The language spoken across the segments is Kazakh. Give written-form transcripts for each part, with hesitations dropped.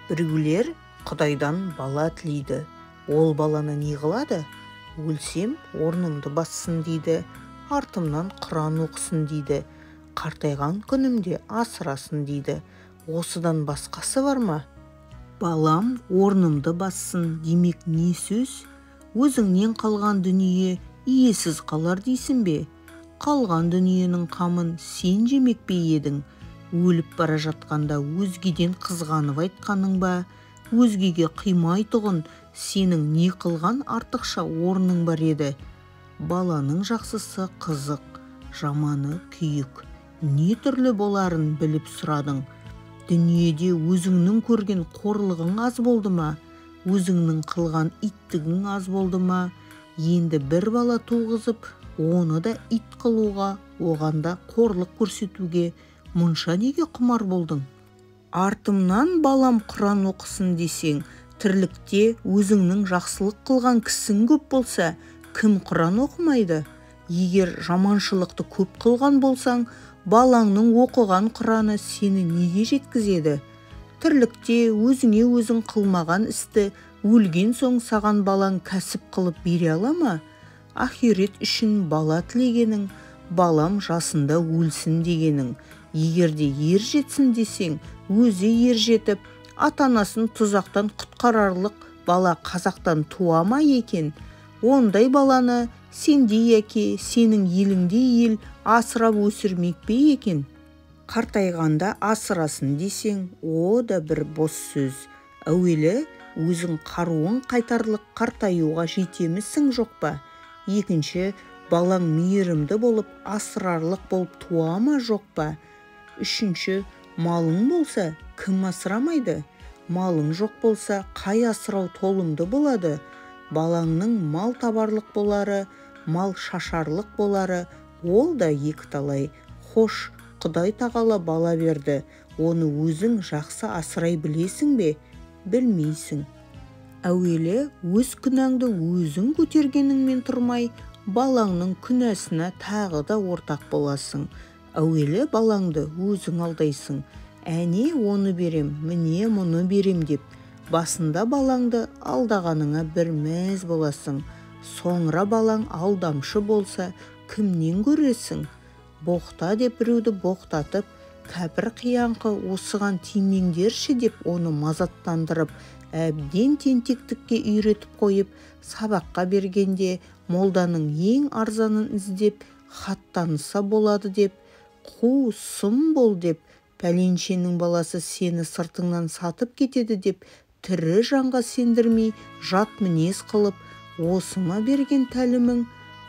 Біреулер Құдайдан бала тілейді. Ол баланы не қылады? Өлсем, орнымды бассын дейді, артымнан Құран оқысын дейді, қартайған күнімде асырасын дейді. Осыдан басқасы бар ма? Балам орнымды бассын демек не сөз? Өзіңнен қалған дүние иесіз қалар дейсің бе? Қалған дүниенің қамын сен жемек пе едің? Өліп бара жатқанда өзгеден қызғанып айтқаның ба? Өзгеге қимайтұғын сенің не қылған артықша орның бар еді? Баланың жақсысы қызық, жаманы күйік. Не түрлі боларын біліп сұрадың? Дүниеде өзіңнің көрген қорлығың аз болды ма? Өзіңнің қылған иттігің аз болды ма? Енді бір бала туғызып, оны да ит қылуға, оған да қорлық көрсетуге мұнша неге құмар болдың? Артымнан балам Құран оқысын десең, тірлікте өзіңнің жақсылық қылған кісің көп болса, кім Құран оқымайды? Егер жаманшылықты көп қылған болсаң, балаңның оқыған Құраны сені неге жеткізеді? Тірлікте өзіңе өзің қылмаған істі өлген соң саған балаң кәсіп қылып бере ала ма? Ахирет үшін бала тілегенің, балам жасында өлсін дегенің. Егерде ер жетсін десең, өзі ер жетіп, ата-анасын тұзақтан құтқарарлық бала қазақтан туа ма екен? Ондай баланы сендей әке, сенің еліңдей ел асырап өсірмек пе екен? Қартайғанда асырасын десең, о да бір бос сөз. Әуелі өзің қаруың қайтарлық қартаюға жетемісің жоқ па? Екінші, балаң мейірімді болып, асырарлық болып туа ма жоқ па? Үшінші, малың болса, кім асырамайды? Малың жоқ болса, қай асырау толымды болады? Балаңның мал табарлық болары, мал шашарлық болары, ол да екі талай. Хош, Құдай тағала бала берді, оны өзің жақсы асырай білесің бе? Білмейсің. Әуелі өз күнәңді өзің көтергеніңмен тұрмай, балаңның күнәсіне тағы да ортақ боласың. Әуелі балаңды өзің алдайсың. Әне оны берем, міне мұны берем деп. Басында балаңды алдағаныңа бір мәз боласың. Соңыра балаң алдамшы болса, кімнен көресің? Боқта деп біреуді боқтатып, кәпір қияңқы осыған тимеңдерші деп оны мазаттандырып, әбден тентектікке үйретіп қойып, сабаққа бергенде молданың ең арзанын іздеп, хат таныса болады деп, қу сұм бол деп, пәленшенің баласы сені сыртыңнан сатып кетеді деп, тірі жанға сендірмей, жат мінез қылып, осы ма берген тәлімің?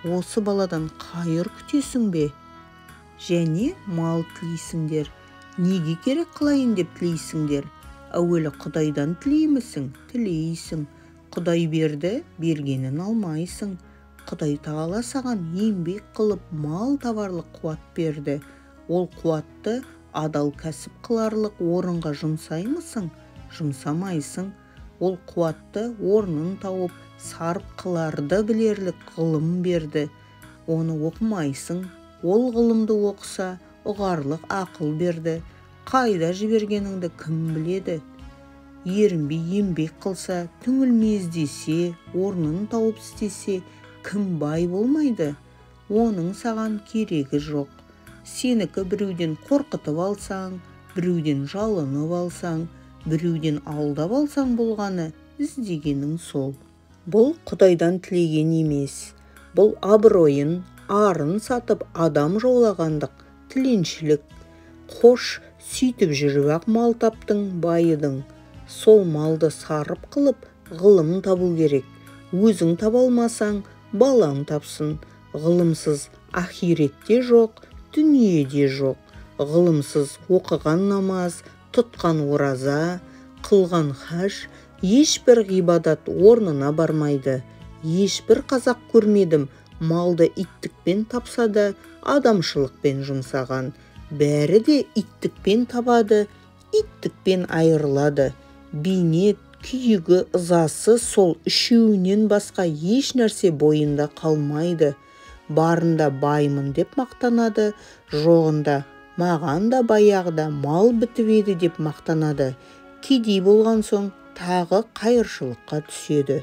Осы баладан қайыр күтесің бе? Және мал тілейсіңдер. Неге керек қылайын деп тілейсіңдер? Әуелі Құдайдан тілеймісің? Тілейсің. Құдай берді, бергенін алмайсың. Құдай тағала саған еңбек қылып мал табарлық қуат берді. Ол қуатты адал кәсіп қыларлық орынға жұмсаймысың? Жұмсамайсың. Ол қуатты орнын тауып сарп қыларды білерлік ғылым берді. Оны оқымайсың. Ол ғылымды оқыса, ұғарлық ақыл берді. Қайда жібергеніңді кім біледі? Ерінбей еңбек қылса, түңілмей іздесе, орнын тауып істесе, кім бай болмайды? Оның саған керегі жоқ. Сенікі біреуден қорқытып алсаң, біреуден жалынып алсаң, біреуден алдап алсаң болғаны, іздегенің сол. Бұл Құдайдан тілеген емес. Бұл абыройын, арын сатып адам жаулағандық, тіленшілік. Хош, сөйтіп жүріп-ақ мал таптың, байыдың. Сол малды сарып қылып, ғылым табу керек. Өзің таба алмасаң, балаң тапсын. Ғылымсыз ахиретте жоқ, дүниеде жоқ. Ғылымсыз оқыған намаз, тұтқан ораза, қылған хаж, ешбір ғибадат орнына бармайды. Ешбір қазақ көрмедім, малды иттікпен тапса да, адамшылықпен жұмсаған. Бәрі де иттікпен табады, иттікпен айырылады. Бейнет, күйігі, ызасы сол үшеуінен басқа еш нәрсе бойында қалмайды. Барында баймын деп мақтанады, жоғында маған да баяғыда мал бітіп еді деп мақтанады. кедей болған соң тағы қайыршылыққа түседі.